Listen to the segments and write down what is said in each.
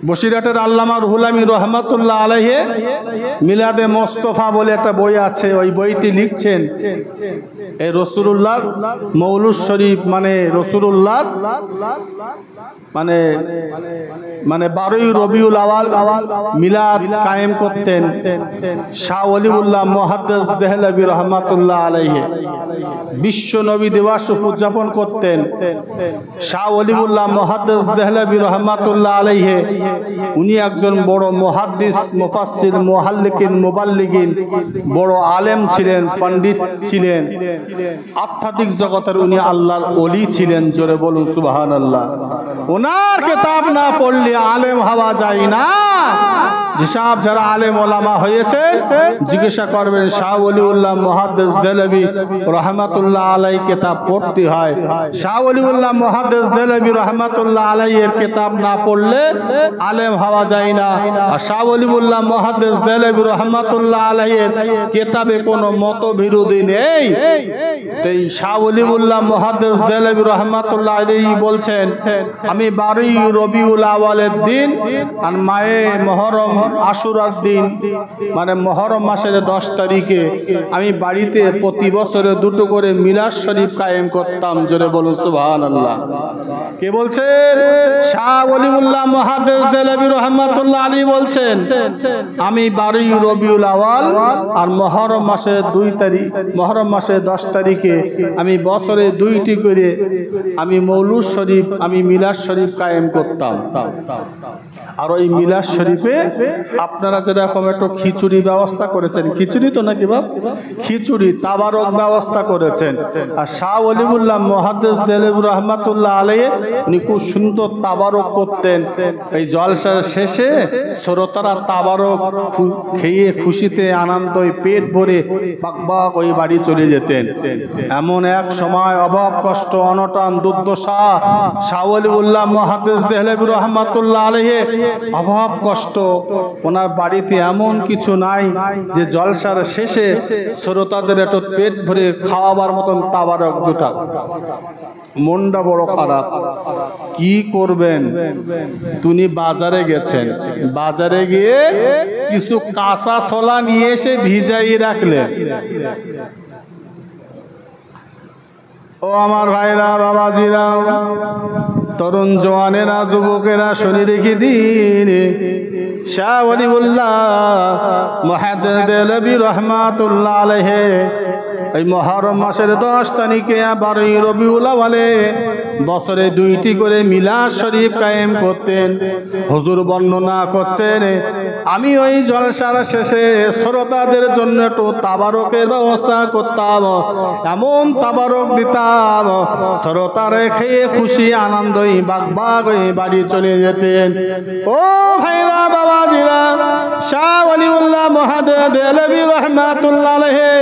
বসিরহাটের আল্লামা রুহুল আমিন রহমাতুল্লাহ আলাইহি মিলাদে মোস্তফা বলে একটা বই আছে, ওই বইটি লিখছেন এই রসুলুল্লাহ মৌলুদ শরীফ মানে রসুলুল্লাহ মানে 12ই রবিউল আওয়াল মিলাদ কায়েম করতেন শাহ ওলিউল্লাহ মুহাদ্দিস দেহলভী রহমাতুল্লাহ আলাইহি। বিশ্ব নবী দিবস উদযাপন করতেন শাহ ওলিউল্লাহ মুহাদ্দিস দেহলভী রহমাতুল্লাহ আলাইহি। উনি একজন বড় মুহাদ্দিস, মুফাসসির, মুহাল্লিকিন, মুবাল্লিগিন, বড় আলেম ছিলেন, পণ্ডিত ছিলেন, আধ্যাত্মিক জগতের উনি আল্লাহর ওলি ছিলেন। জোরে বলুন সুবহানাল্লাহ। ওনার কিতাব না পড়লে আলেম হওয়া যায় না। যেসব যারা আলেম ওলামা হয়েছে জিজ্ঞাসা করবেন শাহ ওলিউল্লাহ মুহাদ্দিস দেহলভী রহমাতুল্লাহ আলাইহি কিতাব পড়তে হয়। শাহ ওলিউল্লাহ মুহাদ্দিস দেহলভী রহমাতুল্লাহ আলাইহি এর কিতাব না পড়লে আলেম হওয়া যায় না। আর শাহ ওলিউল্লাহ মুহাদ্দিস দেহলভী রহমাতুল্লাহ আলাইহি এর কিতাবে কোনো মতবিরোধী নেই। তাই শাহ ওলিউল্লাহ মুহাদ্দিস দেহলভী রহমাতুল্লাহ আলাইহি বলছেন, আমি 12ই রবিউল আওয়ালের দিন আর মায়ে মুহররম আশুরার দিন মানে মুহররম মাসের 10 তারিখে আমি বাড়িতে প্রতি বছরে দুটো করে মিলাদ শরীফ কায়েম করতাম। জোরে বলুন সুবহানাল্লাহ। কে বলছেন? শাহ ওলিউল্লাহ মুহাদ্দিস দেহলভী রহমাতুল্লাহ আলাইহি বলছেন, আমি 12ই রবিউল আওয়াল আর মুহররম মাসের 2 তারিখ মুহররম মাসের 10 তারিখে আমি বছরে 2টি করে আমি মৌলুদ শরীফ আমি মিলাদ শরীফ কায়েম করতাম। আর ওই মিলাদ শরীফে আপনারা যেরকম একটু খিচুড়ি ব্যবস্থা করেছেন, খিচুড়ি তো নাকি বাপ, খিচুড়ি তাবারক ব্যবস্থা করেছেন। আর শাহ ওলিউল্লাহ মুহাদ্দিস দেহলভী রহমাতুল্লাহ আলাইহি উনি খুব সুন্দর তাবারক করতেন। এই জলসার শেষে শ্রোতারা তাবারক খেয়ে খুশিতে আনন্দে পেট ভরে বাকবাক ওই বাড়ি চলে যেতেন। এমন এক সময় অভাব কষ্ট অনটন দুর্দশা শাহ ওলিউল্লাহ মুহাদ্দিস দেহলভী রহমাতুল্লাহ আলাইহি অভাব কষ্ট, ওনার বাড়িতে এমন কিছু নাই যে জলসার শেষে শ্রোতাদের একটু পেট ভরে খাওয়াবার মতন তাবারক জোটা। মনটা বড় খারাপ, কি করবেন? তিনি বাজারে গেছেন, বাজারে গিয়ে কিছু কাঁচা ছোলা নিয়ে এসে ভিজাই রাখলেন। ও আমার ভাইরা, বাবাজিরা, তরুণ জওয়ানেরা, যুবকেরা শুনে রেখে দিন, শাহ ওলিউল্লাহ মুহাদ্দিস দেহলভী রহমাতুল্লাহ আলাইহি এই মুহররম মাসের 10 তারিখে 12ই রবিউল আওয়ালে বছরে 2টি করে মিলাদ শরীফ কায়েম করতেন। হুজুর বর্ণনা করছেন, আমি ওই জলসার শেষে শ্রোতাদের জন্য একটু তাবারকের ব্যবস্থা করতাম, এমন তাবারক দিতাম শ্রোতারে খেয়ে খুশি আনন্দই বাগবাগ বাড়ি চলে যেতেন। ও ভাইরা, বাবাজিরা, শাহ ওলিউল্লাহ মুহাদ্দিস দেহলভী রহমাতুল্লাহ আলাইহি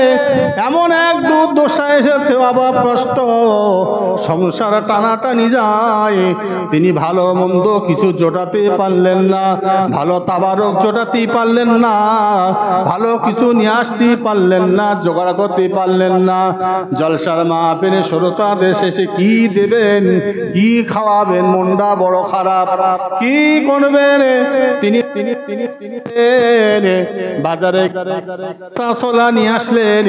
এমন এক দুর্দশা এসেছে, অভাব কষ্ট, সংসার টানাটানি যায়, তিনি ভালো মন্দ কিছু জোটাতে পারলেন না, ভালো তাবারক জোটাতে পারলেন না, ভালো কিছু নিয়ে আসতে পারলেন না, জোগাড় করতে পারলেন না। জলসার মাহফিলে শ্রোতাদের শেষে কি দেবেন, কি খাওয়াবেন? মনটা বড় খারাপ, কি করবেন? তিনি বাজারে কাঁচা ছোলা নিয়ে আসলেন,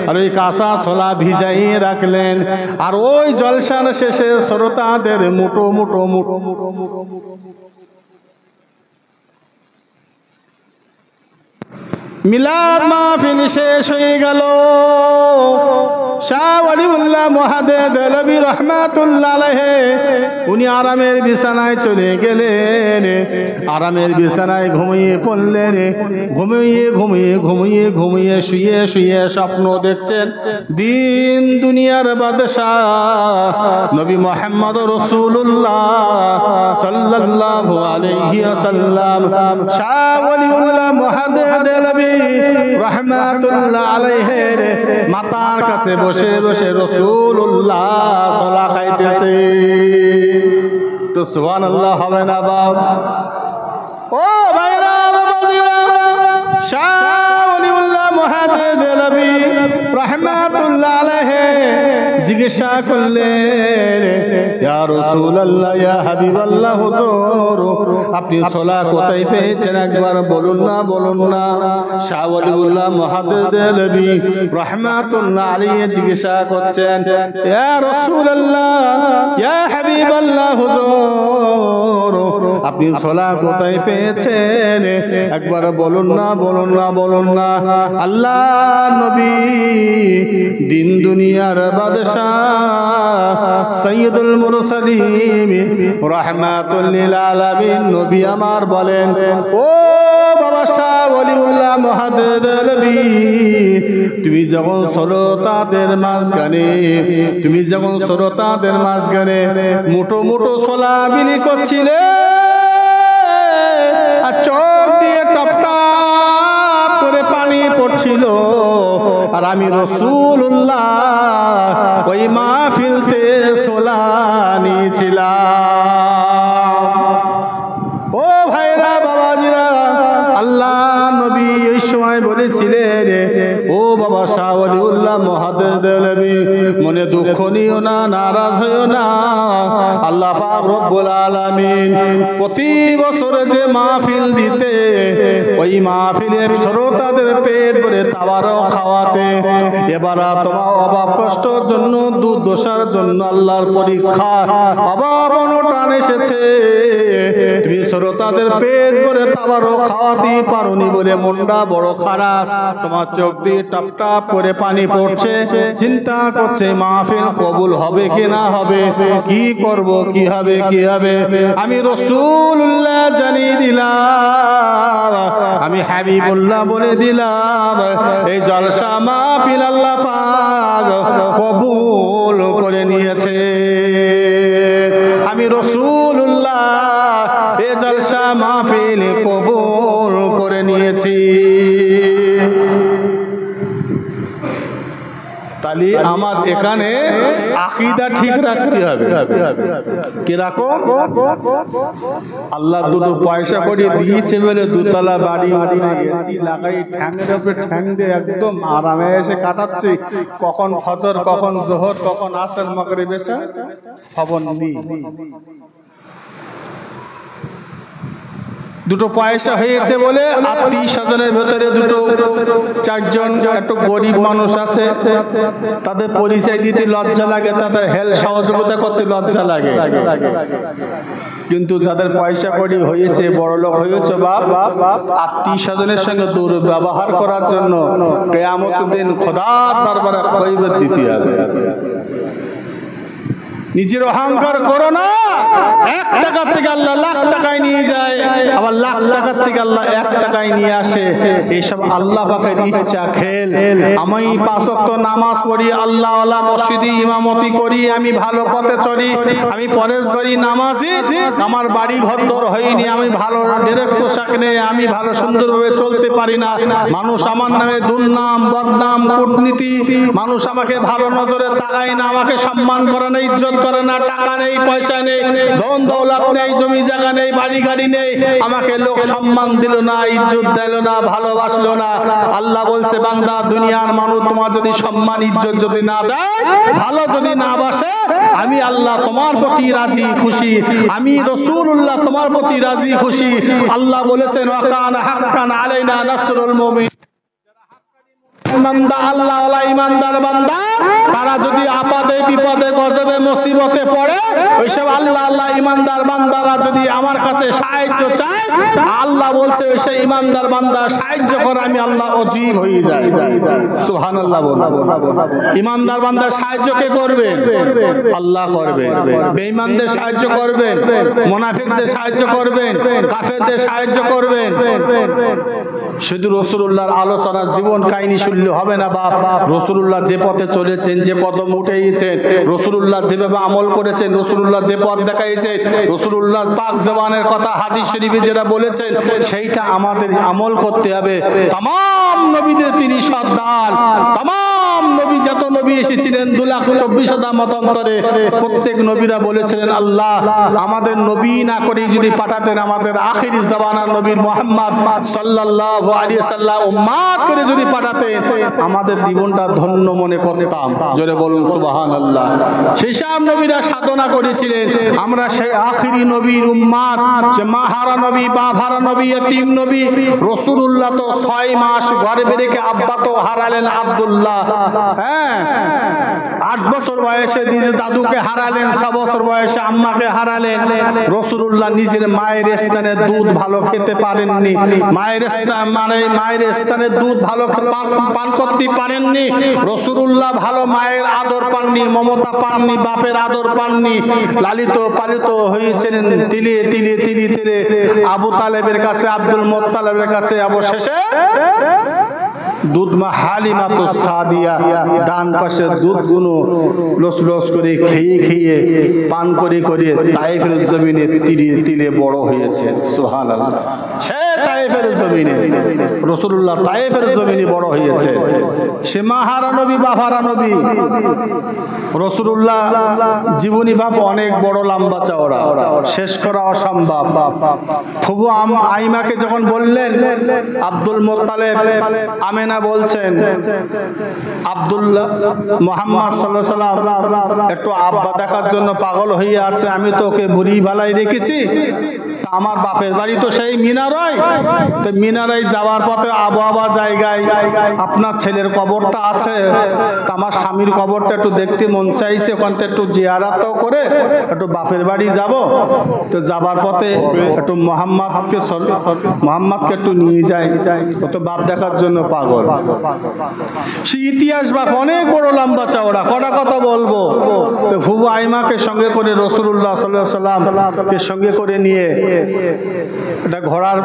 আর ওই কাঁচা ছোলা ভিজাই রাখলেন। আর ওই জলসার শেষে শ্রোতাদের মুঠো মুঠো মুঠো মুঠো মুঠো মিলাদ মাহফিল শেষ হয়ে গেল। শাহ ওলিউল্লাহ মুহাদ্দিস দেহলভী রহমাতুল্লাহ আলাইহি উনি আরামের বিছানায় চলে গেলেন, আরামের বিছানায় ঘুমিয়ে পড়লেন। ঘুমিয়ে ঘুমিয়ে ঘুমিয়ে ঘুমিয়ে শুয়ে শুয়ে স্বপ্ন দেখছেন দিন দুনিয়ার বাদশাহ নবী মুহাম্মদ রাসূলুল্লাহ সাল্লাল্লাহু আলাইহি ওয়াসাল্লাম শাহ ওলিউল্লাহ মুহাদ্দিস দেহলভী রহমাতুল্লাহ আলাইহি মাতার কাছে বসে বসে রাসূলুল্লাহ ছোলা খাইতেছে। তো সুবহানাল্লাহ হবে না বাপ? ও ভাইরা, বাবাজিরা, শাহ ওলিউল্লাহ মুহাদ্দিদ রাহমাতুল্লাহ আলাইহি জিজ্ঞাসা করলেন, ইয়া রাসূলুল্লাহ, ইয়া হাবিবাল্লাহ, হুজুর আপনি সালাত কোথায় পেয়েছেন একবার বলুন না, বলুন না। শাহ ওয়ালিউল্লাহ মুহাদ্দিদ রাহমাতুল্লাহ আলাইহি জিজ্ঞাসা করছেন, ইয়া রাসূলুল্লাহ, ইয়া হাবিবাল্লাহ, হুজুর আপনি সালাত কোথায় পেয়েছেন একবার বলুন না, বলুন না, বলুন না। আল্লাহ নবী দিন দুনিয়ার বাদশাহ সাইয়্যিদুল মুরসালিন রাহমাতুল লিল আলামিন নবী আমার বলেন, ও বাবা শাহ ওয়ালিউল্লাহ মুহাদ্দিদ নবী, তুমি যখন শ্রোতাদের মাঝখানে মোটো মোটো সোলাবিলি করছিলে আর চোখ দিয়ে টপ টপ করে পানি পড়ছিল, আর আমি রাসূলুল্লাহ ওই মাহফিলতে সোলা নিয়েছিলাম। ও ভাইরা, বাবাজিরা, আল্লাহ নবী ওই সময় বলেছিলেন, ও বাবা শাহ ওয়ালিউল্লাহ মুহাদ্দিদ নবী, মনে দুঃখ নিও না, নারাজ হইও না। আল্লাহ পাক রব্বুল আলামিন প্রতি বছর যে মাহফিল দিতে, ওই মাহফিলে শ্রোতাদের পেট ভরে তাবারক খাওয়াতে, এবার তোমার অভাব কষ্টর জন্য, দুর্দশার জন্য আল্লাহর পরীক্ষা, অভাব অনটন এসেছে, তুমি শ্রোতাদের পেট ভরে তাবারক খাওয়াতে পারোনি বলে মনটা বড় খারাপ, তোমার চোখ দিয়ে টপ টপ করে পানি পড়ছে, চিন্তা করছে মাহফিল কবুল হবে কি না হবে, কি করব, কি হবে, কি হবে। আমি রাসূলুল্লাহ জানিয়ে দিলাম, আমি হাবিবুল্লাহ বলে দিলাম, এই জলসা মাহফিল আল্লাহ পাক কবুল করে নিয়েছে। আমি রাসূলুল্লাহ এই জলসা মাহফিল কবুল করে নিয়েছি। তাহলে আমার এখানে আকীদা ঠিক রাখতে হবে। কিরকম? আল্লাহ দুটো পয়সা করে দিয়েছে বলে দুতলা বাড়ি, এসি লাগাই ঠ্যাংয়ের উপরে ঠ্যাং দিয়ে একদম আরামে এসে কাটাচ্ছি, কখন ফজর, কখন জোহর, কখন আসর, মাগরিব, এশা খবর নেই। দুটো পয়সা হয়েছে বলে আত্মীয় স্বজনের ভেতরে দুটো চারজন একটু গরিব মানুষ আছে, তাদের পরিচয় দিতে লজ্জা লাগে, তাদের হেল্প সহযোগিতা করতে লজ্জা লাগে। কিন্তু যাদের পয়সা কড়ি হয়েছে, বড় লোক হয়েছে বাপ, আত্মীয় স্বজনের সঙ্গে দুর্ব্যবহার করার জন্য কিয়ামতের দিন খোদার দরবারে কৈফিয়ত দিতে হবে। নিজের অহংকার করো না। 1 টাকা থেকে আল্লাহ লাখ টাকায় নিয়ে যায়, আবার লাখ টাকার থেকে আল্লাহ 1 টাকায় নিয়ে আসে। এইসব আল্লাহ পাকের ইচ্ছা খেল। আমি 5 ওয়াক্ত নামাজ পড়ি, আল্লাহ ওয়ালা মসজিদে ইমামতি করি, আমি ভালো পথে চলি, আমি পরেশগারি নামাজি, আমার বাড়ি ঘর দর হয়নি, আমি ভালো ড্রেস পোশাক নেই, আমি ভালো সুন্দরভাবে চলতে পারি না, মানুষ আমার নামে দুর্নাম, বদনাম, কূটনীতি, মানুষ আমাকে ভালো নজরে তাকায় না, আমাকে সম্মান করে না, ইজ্জত করে না, টাকা নেই, পয়সা নেই, ধন দৌলত নেই, জমি জায়গা নেই, বাড়ি গাড়ি নেই, আমাকে লোক সম্মান দিল না, ইজ্জত দিল না, ভালোবাসলো না। আল্লাহ বলছে, বান্দা, দুনিয়ার মানুষ তোমার যদি সম্মান ইজ্জত যদি না দেয়, ভালো যদি না বাসে, আমি আল্লাহ তোমার প্রতি রাজি খুশি, আমি রাসূলুল্লাহ তোমার প্রতি রাজি খুশি। আল্লাহ বলেছেন, ওয়া কানা হাক্কান আলাইনা নাসরুল মুমিন। বান্দা, আল্লাহ ওয়ালা ইমানদার বান্দা, তারা যদি আপদে বিপদে গজবে মুসিবতে পড়ে, ওইসব আল্লাহ আল্লাহ ইমানদার বান্দারা যদি আমার কাছে সাহায্য চায়, আল্লাহ বলছে ওই সেই ইমানদার বান্দা সাহায্য করে আমি আল্লাহ অজীব হয়ে যাই। সুবহানাল্লাহ বলুন। ইমানদার বান্দার সাহায্য কে করবেন? আল্লাহ করবেন। বেঈমানদের সাহায্য করবেন, মুনাফিকদের সাহায্য করবেন, কাফেরদের সাহায্য করবেন। শুধু রাসূলুল্লাহর আলোচনার জীবন কাহিনী শুনলে হবে না বাপ। রাসূলুল্লাহ যে পথে চলেছেন, যে কদম উঠেছেন, রাসূলুল্লাহ যেভাবে আমল করেছেন, রাসূলুল্লাহ যে পথ দেখাইছেন, রাসূলুল্লাহ পাক জবানের কথা হাদিস শরীফে যেটা বলেছেন, সেইটা আমাদের আমল করতে হবে। तमाम নবীদের তিনি সর্দার, तमाम নবী যত নবী এসেছিলেন 2,24,000 মতান্তরে, প্রত্যেক নবীরা বলেছিলেন, আল্লাহ আমাদের নবী না করে যদি পাঠাতেন আমাদের আখিরি জামানার নবীর মুহাম্মদ সাল্লাল্লাহু আলাইহি সাল্লাম উম্মাত করে যদি পাঠাতেন আমাদের জীবনটা ধন্য মনে করতাম। জোরে বলুন সুবহানাল্লাহ। সেই সব নবীরা সাধনা করেছিলেন। আমরা সেই আখিরি নবীর উম্মাত, সে মাহারা নবী, বাভারা নবী, এতিম নবী। রাসূলুল্লাহ তো 6 মাস ঘরে বেরেকে আব্বা তো হারালেন আব্দুল্লাহ, হ্যাঁ 8 বছর বয়সে নিজের দাদুকে হারালেন, 6 বছর বয়সে আম্মাকে হারালেন। রাসূলুল্লাহ নিজের মায়ের স্থানে দুধ ভালো খেতে পারেননি, মায়ের স্থানে দুধ ভালো পান করতে পারেননি। রাসূলুল্লাহ ভালো মায়ের আদর পাননি, মমতা পাননি, বাপের আদর পাননি। লালিত পালিত হয়েছেন তিলে তিলে তিলে তিলে আবু তালেবের কাছে, আব্দুল মুত্তালিবের কাছে। অবশেষে দুধ মা হালিমা তো সাদিয়া ডান পাশে দুধগুলো লস লস করে খেয়ে খেয়ে পান করে করে তায়েফের জমিনে তিলে তিলে বড় হয়েছে। সুবহানাল্লাহ। সে তায়েফের জমিনে রাসূলুল্লাহ তায়েফের জমিনে বড় হয়েছে। সে মাহারা নবী, বাভারা নবী। রাসূলুল্লাহ জীবনী ভাব অনেক বড়, লম্বা চওড়া, শেষ করা অসম্ভব। ফুবু আইমাকে যখন বললেন আব্দুল মুত্তালিব, আমেনা বলছেন আব্দুল্লাহ মুহাম্মদ সাল্লাল্লাহু আলাইহি সাল্লাম একটু আব্বা দেখার জন্য পাগল হয়ে আছে, আমি তো ওকে বুড়ি ভালাই রেখেছি। আমার বাপের বাড়ি তো সেই মিনারায়, তো মিনারায় যাওয়ার পথে আবহাওয়া জায়গায় আপনার ছেলের কবরটা আছে, তা আমার স্বামীর কবরটা একটু দেখতে মন চাইছে, ওখানটা একটু জিয়ারাতও করে একটু বাপের বাড়ি যাব। তো যাবার পথে একটু মোহাম্মদকে একটু নিয়ে যায়, ও তো বাপ দেখার জন্য পাগল। সে ইতিহাস বাপ অনেক বড়, লম্বা চওড়া, কটা কথা বলবো। তো ফুবু আইমাকে সঙ্গে করে রাসূলুল্লাহ সাল্লাল্লাহু আলাইহি সাল্লামকে সঙ্গে করে নিয়ে এটা ঘোড়ার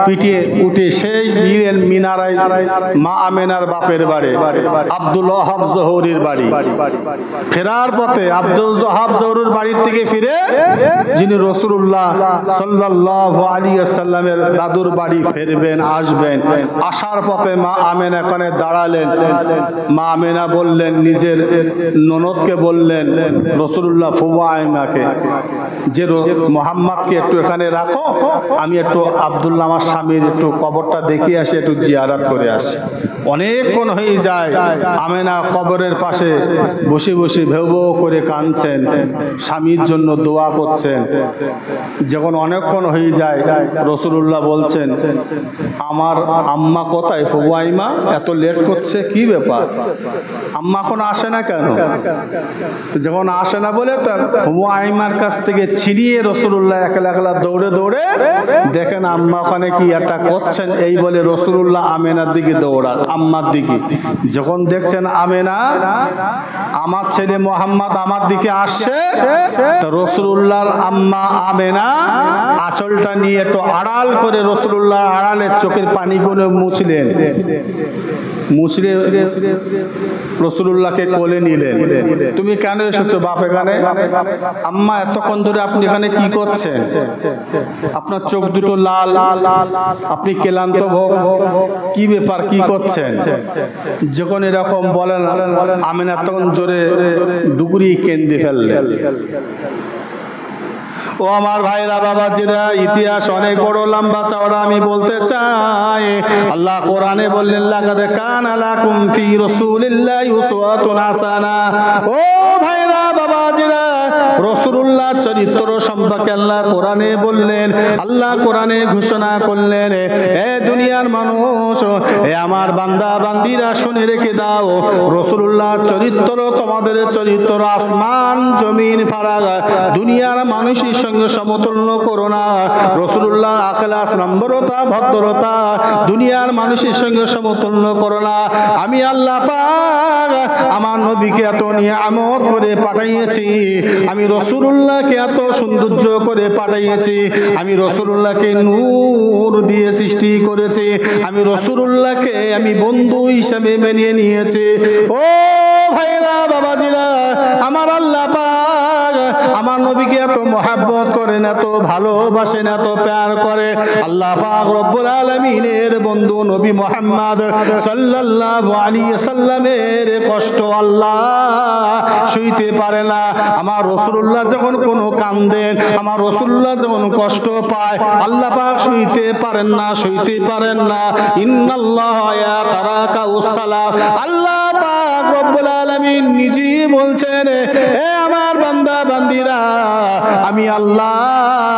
পিঠে উঠে সেই মিনারায় মা আমেনার বাপের বাড়ি, আব্দুল ওয়াহাব জোহরির বাড়ি। ফেরার পথে আব্দুল ওয়াহাব জোহরির বাড়ির থেকে ফিরে যিনি রাসূলুল্লাহ সাল্লাল্লাহু আলাইহি ওয়াসাল্লামের দাদুর বাড়ি ফিরবেন, আসবেন। আসার পথে মা আমেনা এখানে দাঁড়ালেন। মা আমেনা বললেন, নিজের ননদকে বললেন রাসূলুল্লাহ ফুবু আইমাকে যে মুহাম্মদকে একটু এখানে রাখো, আমি একটু আব্দুল্লাহ আমার স্বামীর একটু কবরটা দেখে আসি, একটু জিয়ারত করে আসি। অনেকক্ষণ হয়ে যায়, আমেনা কবরের পাশে বসে বসে ভেউ ভেউ করে কাঁদছেন, স্বামীর জন্য দোয়া করছেন। যখন অনেকক্ষণ হয়ে যায় রাসূলুল্লাহ বলছেন, আমার আম্মা কোথায় ফুবু আইমা, এত লেট করছে, কি ব্যাপার, আম্মা এখন আসে না কেন? তো যখন আসে না বলে তা ফুবু আইমার কাছ থেকে ছিনিয়ে রাসূলুল্লাহ একলা একলা দৌড়ে দৌড়ে দেখেন আম্মা ওখানে কি একটা করছেন। এই বলে রাসূলুল্লাহ আমেনার দিকে দৌড়ান, আম্মার দিকে। যখন দেখছেন আমেনা, আমার ছেলে মুহাম্মদ আমার দিকে আসছে, তো রাসূলুল্লাহর আম্মা আমেনা আঁচলটা নিয়ে একটু আড়াল করে রাসূলুল্লাহ আড়ালে চোখের পানিগুলো মুছলেন, মুছলে রাসূলুল্লাহকে কোলে নিলেন। তুমি কেন এসেছো বাপ এখানে? আম্মা এতক্ষণ ধরে আপনি এখানে কি করছেন? আপনার চোখ দুটো লাল, আপনি ক্লান্ত ভোগ, কি ব্যাপার, কি করছেন? যখন এরকম বলেন আমেনা তখন জোরে ডুগরি কেঁদে ফেললেন। ও আমার ভাইরা বাবাজিরা, ইতিহাস অনেক বড়, লম্বা চওড়া, আমি বলতে চাই। আল্লাহ কোরআনে বললেন, লাকাদ কানা লাকুম ফি রাসূলিল্লাহি উসওয়াতুন হাসানা। ও ভাইরা বাবাজিরা, রাসূলুল্লাহ চরিত্র সম্পর্কে আল্লাহ কোরআনে বললেন, আল্লাহ কোরআনে ঘোষণা করলেন, এ দুনিয়ার মানুষ, এ আমার বান্দা বান্দিরা শুনে রেখে দাও, রাসূলুল্লাহ চরিত্র তোমাদের চরিত্র আসমান জমিন ফারাক, দুনিয়ার মানুষের সঙ্গে সমতুল্য করো না। রাসূলুল্লাহ আখলাস, নম্রতা, ভদ্রতা দুনিয়ার মানুষের সঙ্গে সমতুল্য করো না। আমি আল্লাহ পাক আমার নবীকে এত নিয়ামত করে পাঠাইয়েছি, আমি রাসূলুল্লাহকে এত সৌন্দর্য করে পাঠাইয়েছি, আমি রাসূলুল্লাহকে নূর দিয়ে সৃষ্টি করেছি, আমি রাসূলুল্লাহকে আমি বন্ধু হিসেবে মেনে নিয়েছি। ও ভাইরা বাবাজিরা, আমার আল্লাহ পাক আমার আমার নবীকে এত মহব্বত করেন, এত ভালোবাসেন, এত প্যার করে। আল্লাহ পাক রব্বুল আলামিনের বন্ধু নবী মুহাম্মদ সাল্লাল্লাহু আলাইহি সাল্লামের কষ্ট আল্লাহ সইতে পারে না। আমার রাসূলুল্লাহ যখন কোনো কান্দেন, আমার রাসূলুল্লাহ যখন কষ্ট পায়, আল্লাহ পাক সইতে পারেন না, সইতে পারেন না। ইন্নাল্লাহা ইয়াতারাকাউস সালাম, আল্লাহ পাক রব্বুল আলামিন নিজেই বলছেন, এ আমার বান্দা বান্দিরা, আমি আল্লাহ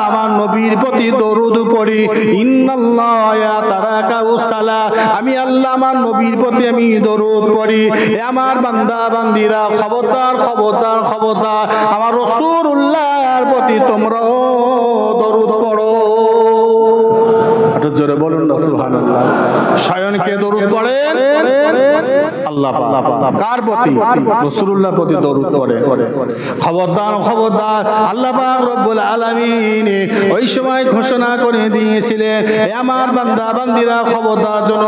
আমার নবীর প্রতি দরুদ পড়ি। ইন্নাল্লাহা ইয়াতারাকাউস সালাম, আমি আল্লাহ আমার নবীর প্রতি আমি দরুদ পড়ি। এ আমার বান্দা বান্দিরা, খবরদার খবরদার খবরদার, আমার রাসূলুল্লাহর প্রতি তোমরাও দরুদ পড়ো। একটু জোরে বলুন না সুবহানাল্লাহ। স্বয়ংকে দরুদ পড়েন আল্লাহ পাক। কার প্রতি? রাসূলুল্লাহর প্রতি দরুদ পড়ে। খবরদার খবরদার, আল্লাহ পাক রব্বুল আলামিন ওই সময় ঘোষণা করে দিয়েছিলেন, হে আমার বান্দা বান্দিরা, খবরদার যেন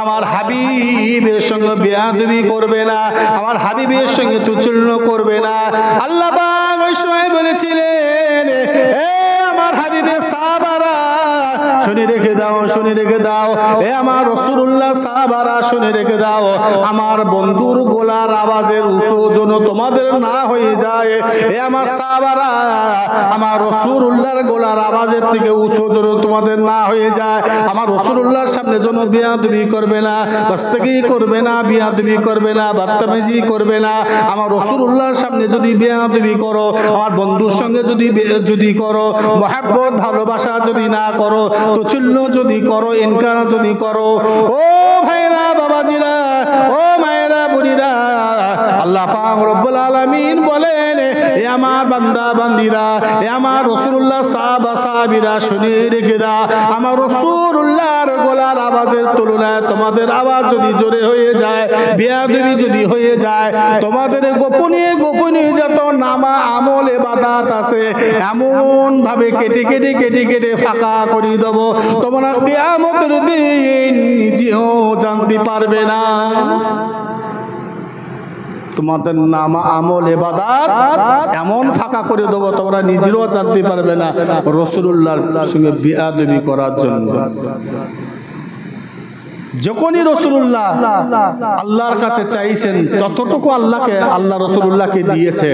আমার হাবিবের সঙ্গে বেয়াদবি করবে না, আমার হাবিবের সঙ্গে তুচ্ছল্য করবে না। আল্লাহ পাক ওই সময় বলেছিলেন, হে আমার হাবিবের সাহাবারা, শুনে রেখে দাও, শুনে রেখে দাও। এ আমার রাসূলুল্লাহ সাহাবারা, শুনে রেখে দাও, আমার বন্ধুর গলার আওয়াজের উঁচু যেন তোমাদের না হয়ে যায়। এ আমার সাহাবারা, আমার রাসূলুল্লাহর গলার আওয়াজের থেকে উঁচু যেন তোমাদের না হয়ে যায়। আমার রাসূলুল্লাহর সামনে যেন বেয়াদবি করবে না, বাস্তাগি করবে না, বেয়াদবি করবে না, বাদতামিজি করবে না। আমার রাসূলুল্লাহর সামনে যদি বেয়াদবি করো, আমার বন্ধুর সঙ্গে যদি করো, মহব্বত ভালোবাসা যদি না করো, তুচ্ছল্য যদি করো, ইনকার যদি করো, ও ভাইরা বাবাজিরা, ও মায়েরা বুড়িরা, আল্লাহ পাক রব্বুল আলামিন বলেন, এ আমার বান্দা বান্দিরা, এ আমার রাসূলুল্লাহ সাহাবা সাহাবীরা, শুনে রেখে দাও, আমার রাসূলুল্লাহর গলার আওয়াজের তুলনায় তোমাদের আওয়াজ যদি জোরে হয়ে যায়, বেয়াদবি যদি হয়ে যায়, তোমাদের গোপনীয় গোপনীয় যত নামা আমল ইবাদত আছে, এমন ভাবে কেটে কেটে কেটে কেটে ফাঁকা করে দেব, তোমরা কিয়ামতের দিন নিজেও জানতে পারবে না। তোমাদের নামা আমল ইবাদত এমন ফাঁকা করে দেব, তোমরা নিজেরাও জানতে পারবে না, রাসূলুল্লাহর সঙ্গে বেয়াদবি করার জন্য। যখনই রাসূলুল্লাহ আল্লাহর কাছে চাইছেন, ততটুকু আল্লাহ রাসূলুল্লাহকে দিয়েছে।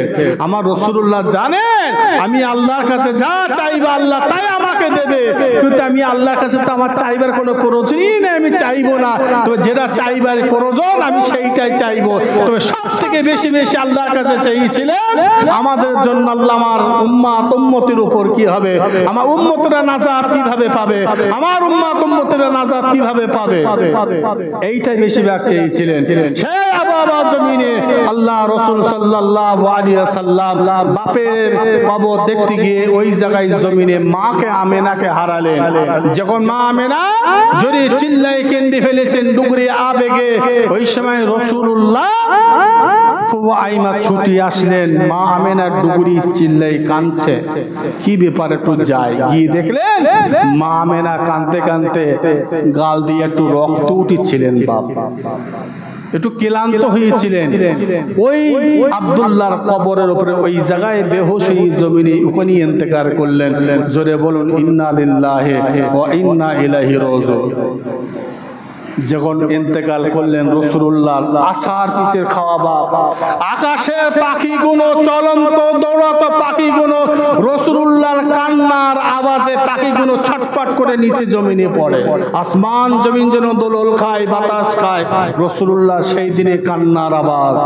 আমার রাসূলুল্লাহ জানেন, আমি আল্লাহর কাছে যা চাইবো আল্লাহ তাই আমাকে দেবে, কিন্তু আমি আল্লাহর কাছে তো আমার চাইবার কোনো প্রয়োজনই নেই, আমি চাইবো না। তবে যেটা চাইবার প্রয়োজন আমি সেইটাই চাইবো। তবে সব থেকে বেশি বেশি আল্লাহর কাছে চাইছিলেন আমাদের জন্য, আল্লাহ আমার উম্মতের উপর কি হবে, আমার উম্মতরা নাজাত কিভাবে পাবে, আমার উম্মতেরা নাজাত কিভাবে পাবে, এইটাই বেশিরভাগ চেয়েছিলেন। সেই আবার জমিনে আল্লাহ রাসূল সাল্লাল্লাহু আলাইহি ওয়াসাল্লাম বাপের কবর দেখতে গিয়ে ওই জায়গায় জমিনে মাকে আমেনাকে হারালেন। যখন মা আমেনা জোরে চিল্লায় কেঁদে ফেলেছেন ডুগরে আবেগে, ওই সময় রাসূলুল্লাহ ফুয়াইমা ছুটি আসলেন, মা আমেনা ডুগরি চিল্লাই কাঁদছে, কি ব্যাপার, একটু যায় গিয়ে দেখলেন মা আমেনা কাঁদতে কাঁদতে গাল দিয়ে একটু রক্ত উঠেছিলেন, বাপ একটু ক্লান্ত হয়েছিলেন। ওই আব্দুল্লাহর কবরের উপরে ওই জায়গায় বেহুশ হয়ে জমিনে ওখানে ইন্তেকাল করলেন। জোরে বলুন ইন্না লিল্লাহি ওয়া ইন্না ইলাইহি রাজিউন। যখন ইন্তেকাল করলেন রাসূলুল্লাহ, আছার পিছের খাওয়া বাপ, আকাশের পাখিগুলো, চলন্ত দৌড়াত পাখিগুলো, রাসূলুল্লাহর কান্নার আওয়াজে পাখিগুলো ছটপট করে নিচে জমিনে পড়ে, আসমান জমিন যেন দোলল খায়, বাতাস খায়। রাসূলুল্লাহ সেই দিনে কান্নার আওয়াজ,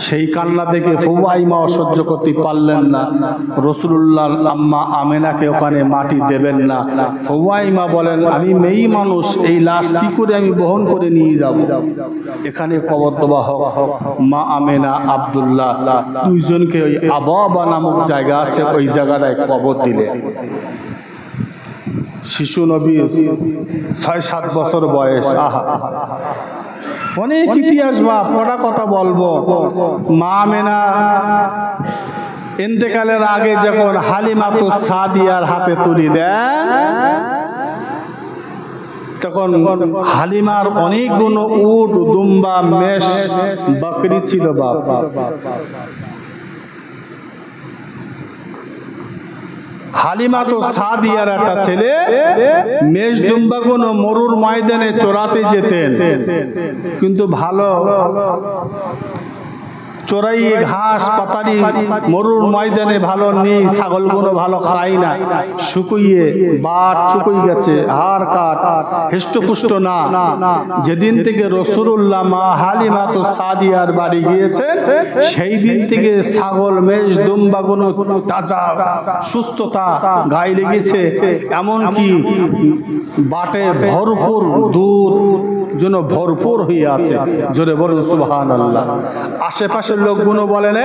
সেই কান্না দেখে ফুয়াইমা সহ্য করতে পারলেন না। রাসূলুল্লাহ আম্মা আমেনাকে ওখানে মাটি দেবেন না। ফুয়াইমা বলেন, আমি মেয়ে মানুষ, এই লাশ কি করে আমি বহন করে নিয়ে যাব, এখানে কবর দেওয়া হোক। মা আমেনা আব্দুল্লাহ দুইজনকে ওই আবাবা নামক জায়গা আছে, ওই জায়গাটায় কবর দিলেন। শিশু নবী ৬-৭ বছর বয়স। আহা, অনেক ইতিহাস বা কটা কথা বলবো। মা আমেনা ইন্তেকালের আগে যখন হালিমাতুস সাদিয়ার হাতে তুলে দেন, তখন হালিমার অনেকগুলো উট, দুম্বা, মেষ, বকরি ছিল বাপ। হালিমা তো সাদিয়ার একটা ছেলে মেজদুম্বা কোনো মরুর ময়দানে চড়াতে যেতেন, কিন্তু ভালো চড়াইয়ে ঘাস পাতারি মরুর ময়দানে ভালো নেই, ছাগলগুলো ভালো খায় না, শুকুইয়ে বাট শুকুই গেছে, হাড় কাট হৃষ্টপুষ্ট না। যেদিন থেকে রাসূলুল্লাহ মা হালিমা তো সাদিয়ার বাড়ি গিয়েছেন, সেই দিন থেকে ছাগল মেষ দুম্বাগুলো তাজা সুস্থতা গায়ে লেগেছে, এমনকি বাটে ভরপুর দুধ যেন ভরপুর হয়ে আছে। জোরে বলুন সুবহানাল্লাহ। আশেপাশের লোকগুলো বলেন,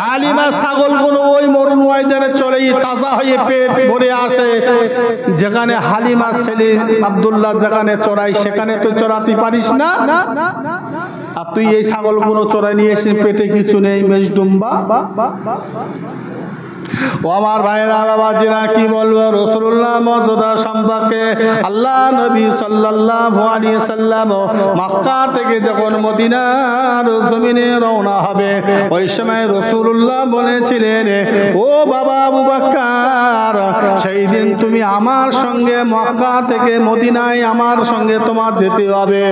হালিমা ছাগলগুলো ওই মরুন ময়দানে চলে তাজা হয়ে পেট ভরে আসে, যেখানে হালিমা ছেলে আব্দুল্লাহ যেখানে চড়াই সেখানে তো চড়াতে পারিস না, আর তুই এই ছাগলগুলো চড়াই নিয়ে এসে পেটে কিছু নেই মেজদুম্বা। ও আমার ভাইরা বাবাজিরা, কি বলবো রাসূলুল্লাহ মর্যাদা সম্পর্কে। আল্লাহ নবী সাল্লাল্লাহু আলাইহি সাল্লাম মক্কা থেকে যখন মদিনার জমিনে রওনা হবে, ওই সময় রাসূলুল্লাহ বলেছিলেন, ও বাবা আবু বকর, সেই দিন তুমি আমার সঙ্গে মক্কা থেকে মদিনায় আমার সঙ্গে তোমার যেতে হবে।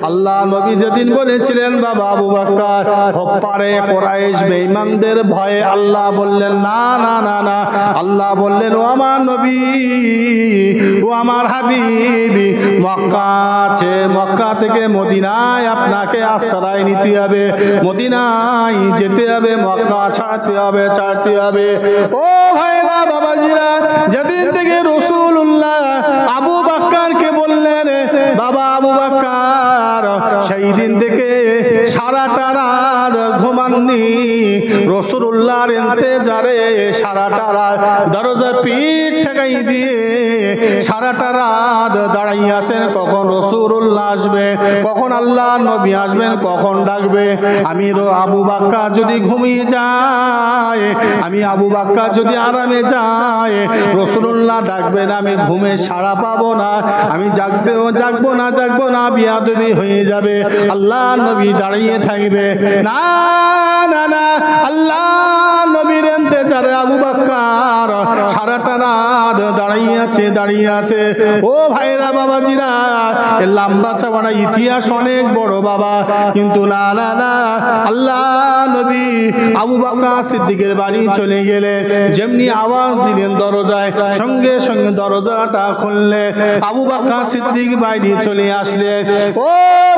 আল্লাহ নবী যেদিন বলেছিলেন বাবা আবু বকর, হপারে কুরাইশ বেঈমানদের ভয়ে আল্লাহ বললেন না না না না, আল্লাহ বললেন, ও আমার নবী, ও আমার হাবিবি, মক্কা থেকে মদিনায় আপনাকে আশ্রয় নিতে হবে, মদিনায় যেতে হবে, মক্কা ছাড়তে হবে। ও ভাইরা বাবাজিরা, যেদিন থেকে রাসূলুল্লাহ আবু বকরকে বললেন বাবা আবু বকর, সেই দিন থেকে সারাটা রাত ঘুমাননি। রাসূলুল্লাহর ইন্তেজারে সারাটা রাত দরজার পিঠ ঠেকাই দিয়ে সারাটা রাত দাঁড়িয়ে আছেন, কখন রাসূলুল্লাহ আসবে, কখন আল্লাহ নবী আসবেন, কখন ডাকবে। আমি আবু বকর যদি ঘুমিয়ে যায়, আমি আবু বকর যদি আরামে যায়, রাসূলুল্লাহ ডাকবেন, আমি ঘুমে সাড়া পাবো না, আমি জাগবো না, বিয়াদবি হয়ে যাবে, আল্লাহ নবী দাঁড়িয়ে থাকবে। না না না, আল্লাহ নবীর ইন্তেজারে আবু বকর সারাটা রাত দাঁড়িয়ে আছে। ও ভাইরা বাবাজিরা, লম্বা চওড়া ইতিহাস অনেক বড় বাবা, কিন্তু না না না, আল্লাহ নবী আবু বকর সিদ্দিকের বাড়ি চলে গেলে যেমনি আওয়াজ দিলেন দরজায়, সঙ্গে সঙ্গে দরজাটা খুললে আবু বকর সিদ্দিক বাইরে চলে আসলে। ও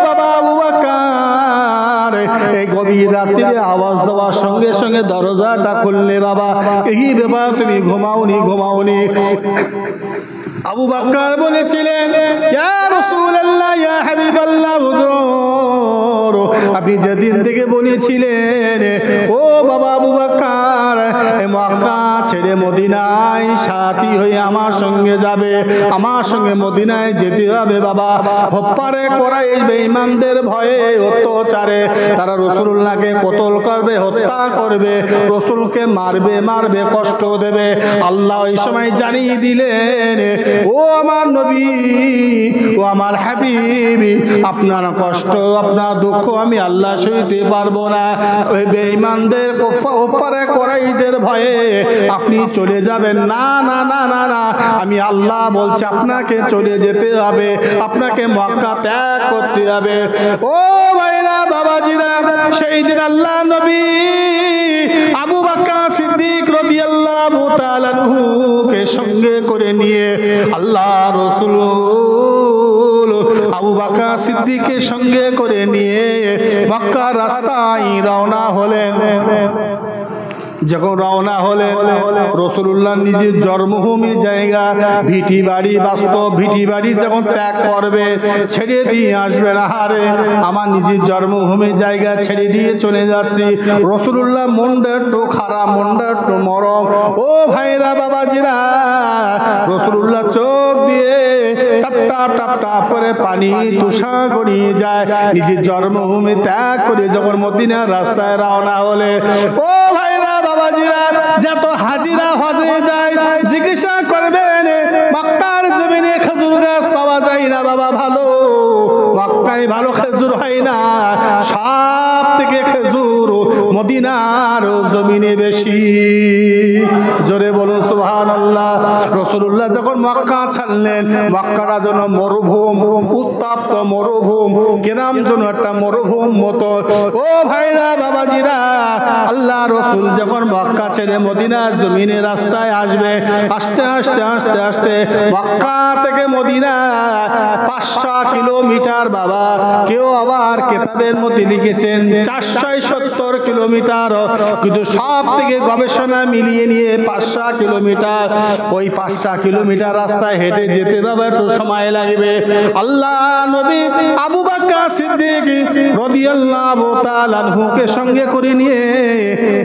বাবা আবু বকর, এই গভীর রাত্রিরে আওয়াজ দেওয়ার সঙ্গে সঙ্গে দরজাটা খুললে, বাবা এই ব্যাপার তুমি ঘুমাওনি? আবু বকর বলেছিলেন, ইয়া রাসূলুল্লাহ, ইয়া হাবিবাল্লাহ, হুজুর, আপনি যেদিন থেকে বলেছিলেন ও বাবা আবু বকর মক্কা ছেড়ে মদিনায় সাথী হয়ে আমার সঙ্গে যাবে, আমার সঙ্গে মদিনায় যেতে হবে, বাবা হপ্পারে কুরাইশ বেঈমানদের ভয়ে অত্যাচারে তারা রাসূলুল্লাহকে কতল করবে, হত্যা করবে, রাসূলকে মারবে, কষ্ট দেবে। আল্লাহ ওই সময় জানিয়ে দিলেন, ও আমার নবী, ও আমার হাবিবি, আপনার কষ্ট, আপনার দুঃখ আমি আল্লাহ সইতে পারবো না, ওই বেঈমানদের ওপারে কুরাইশদের ভয়ে আপনি চলে যাবেন না না না না না, আমি আল্লাহ বলছি আপনাকে চলে যেতে হবে, আপনাকে মক্কা ত্যাগ করতে হবে। ও ভাইরা বাবাজিরা, সেই দিন আল্লাহ নবী আবু বকর সিদ্দিক রাদিয়াল্লাহু তাআলা আনহু কে সঙ্গে করে নিয়ে আল্লাহ রাসূল আবু বকর সিদ্দিকের সঙ্গে করে নিয়ে মক্কার রাস্তায় রওনা হলেন। যখন রওনা হলেন, রাসূলুল্লাহ নিজের জন্মভূমি জায়গা ভিটি বাড়ি, বাস্তব ভিটি বাড়ি যখন ত্যাগ করবে, ছেড়ে দিয়ে আসবে না, হারে আমার নিজের জন্মভূমি জায়গা ছেড়ে দিয়ে চলে যাচ্ছি। রাসূলুল্লাহ মনটা একটু খারাপ, মনটা একটু মরম। ও ভাইরা বাবাজিরা, রাসূলুল্লাহ চোখ দিয়ে টাপ করে পানি তুষা গড়িয়ে যায়। নিজের জন্মভূমি ত্যাগ করে যখন মদিনার রাস্তায় রওনা হলে, ও ভাইরা বাবাজিরা, যত হাজিরা হজে যায় জিজ্ঞাসা করবেন, মক্কার জমিনে খেজুর গাছ পাওয়া যায় না বাবা, ভালো মক্কায় ভালো খেজুর হয় না, সব থেকে খেজুর মদিনার জমিনে বেশি। জোরে বলুন সুবহানাল্লাহ। রাসূলুল্লাহ যখন মক্কা ছাড়লেন, মক্কাটা যেন মরুভূম, উত্তপ্ত মরুভূম, গ্রাম যেন একটা মরুভূম মতো। ও ভাইরা বাবাজিরা, আল্লাহ রসুল যখন মক্কা ছেড়ে মদিনার জমিনে রাস্তায় আসবে, আস্তে আস্তে আস্তে আস্তে মক্কা থেকে মদিনা 500 কিলোমিটার বাবা। কেউ আবার কেতাবের মধ্যে লিখেছেন 470 কিলোমিটার, কিন্তু সব থেকে গবেষণা মিলিয়ে নিয়ে 500 কিলোমিটার। ওই 500 কিলোমিটার রাস্তায় হেঁটে যেতে বাবা একটু সময় লাগবে। আল্লাহ নবী আবু বকর সিদ্দিক রাদিয়াল্লাহু তাআলা আনহুকে সঙ্গে করে নিয়ে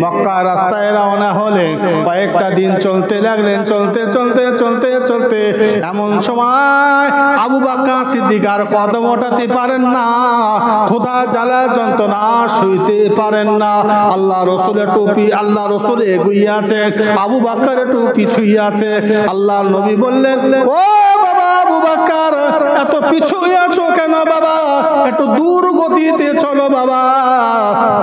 মক্কা রাস্তায় রওনা হলে কয়েকটা দিন চলতে লাগলেন। চলতে চলতে চলতে চলতে এমন সময় আবু বকর সিদ্দিক আর কদম ওঠাতে পারেন না, ক্ষুধা জ্বালা যন্ত্রণা সইতে পারেন না। আল্লাহ রসুলের টুপি, আল্লাহ রসুল এগিয়ে আছে, আবু বকর একটু পিছুই আছে। আল্লাহ নবী বললেন, ও বাবা আবু বকর, এত পিছুই আছো কেন বাবা? একটু দূর গতিতে চলো বাবা।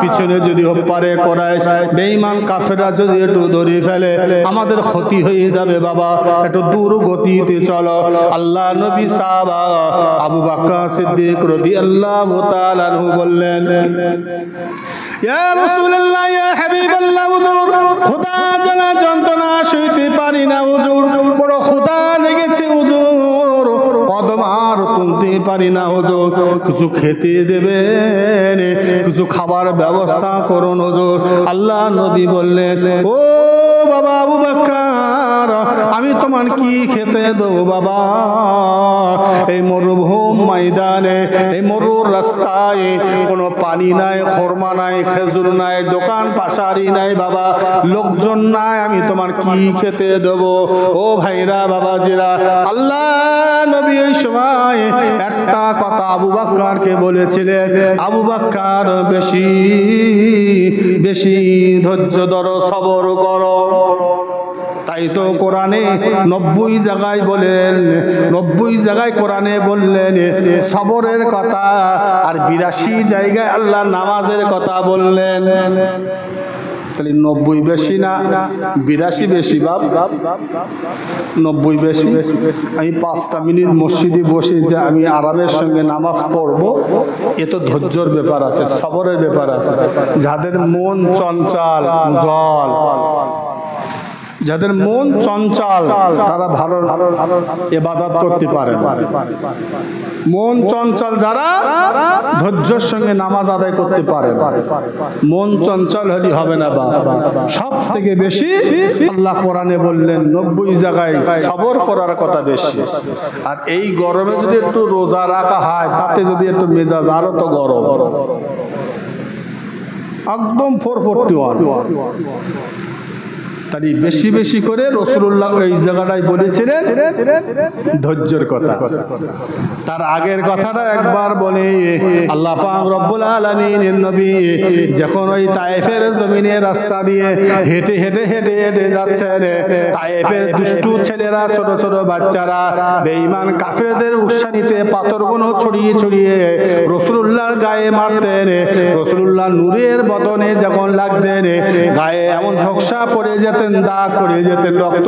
পিছনে যদি পারে কুরাইশ বেঈমান কাফেররা যদি একটু ধরে ফেলে আমাদের ক্ষতি হয়ে যাবে বাবা, একটু দূর গতিতে চলো। আল্লাহ নবী সাহাবা আবু বকর সিদ্দিক রাদিয়াল্লাহু তাআলা আনহু বললেন, ইয়া রাসূলুল্লাহ, ইয়া হাবিবাল্লাহ, হুজুর ক্ষুধা জ্বালা যন্ত্রণা সইতে পারি না হুজুর, বড় ক্ষুধা লেগেছে হুজুর, কদম আর তুলতে পারি না হুজুর, কিছু খেতে দেবেন, কিছু খাবার ব্যবস্থা করুন হুজুর। আল্লাহ নবী বললেন, ও বাবা আবু বকর, আমি তোমার কি খেতে দেবো বাবা? এই মরুভূম ময়দানে, এই মরুর রাস্তায় কোনো পানি নাই, খরমা নাই, খেজুর নাই, দোকান পাশারি নাই বাবা, লোকজন নাই, আমি তোমার কি খেতে দেবো? ও ভাইরা বাবাজিরা, আল্লাহ নবী এই সময় একটা কথা আবু বকরকে বলেছিলেন, আবু বকর বেশি বেশি ধৈর্য ধরো, সবর করো। তাই তো কোরআনে 90 জায়গায় বলেন, 90 জায়গায় কোরআনে বললেন সবরের কথা, আর 82 জায়গায় আল্লাহ নামাজের কথা বললেন। তাহলে 90 বেশি না 82 বেশি? বাপ 90 বেশি। আমি 5টা মিনিট মসজিদে বসে যে আমি আরামের সঙ্গে নামাজ পড়বো, এ তো ধৈর্যর ব্যাপার আছে, সবরের ব্যাপার আছে। যাদের মন চঞ্চল, জল, যাদের মন চঞ্চল তারা ভালো ইবাদত করতে পারে না। মন চঞ্চল যারা ধৈর্যের সঙ্গে নামাজ আদায় করতে পারে না। মন চঞ্চল হলে হবে না বা। সব থেকে বেশি আল্লাহ কোরআনে বললেন 90 জায়গায় সবর করার কথা বেশি। আর এই গরমে যদি একটু রোজা রাখা হয়, তাতে যদি একটু মেজাজ আরো তো গরম, একদম 441। তাই বেশি বেশি করে রাসূলুল্লাহ এই জায়গাটায় বলেছিলেন ধৈর্যের কথা। তার আগের কথাটা একবার বলে, আল্লাহ পাক রব্বুল আলামিনের নবী যখন ওই তায়েফের জমিনে রাস্তা দিয়ে হেঁটে হেঁটে হেঁটে হেঁটে যাচ্ছেন, তায়েফের দুষ্টু ছেলেরা, ছোট ছোট বাচ্চারা বেঈমান কাফেরদের উস্কানিতে পাথরগুলো ছড়িয়ে ছড়িয়ে রাসূলুল্লাহর গায়ে মারতেন। রাসূলুল্লাহ নূরের বদনে যখন লাগতেন, গায়ে এমন ঝকসা পড়ে যেতেন, দাগ পড়ে যেতেন, রক্ত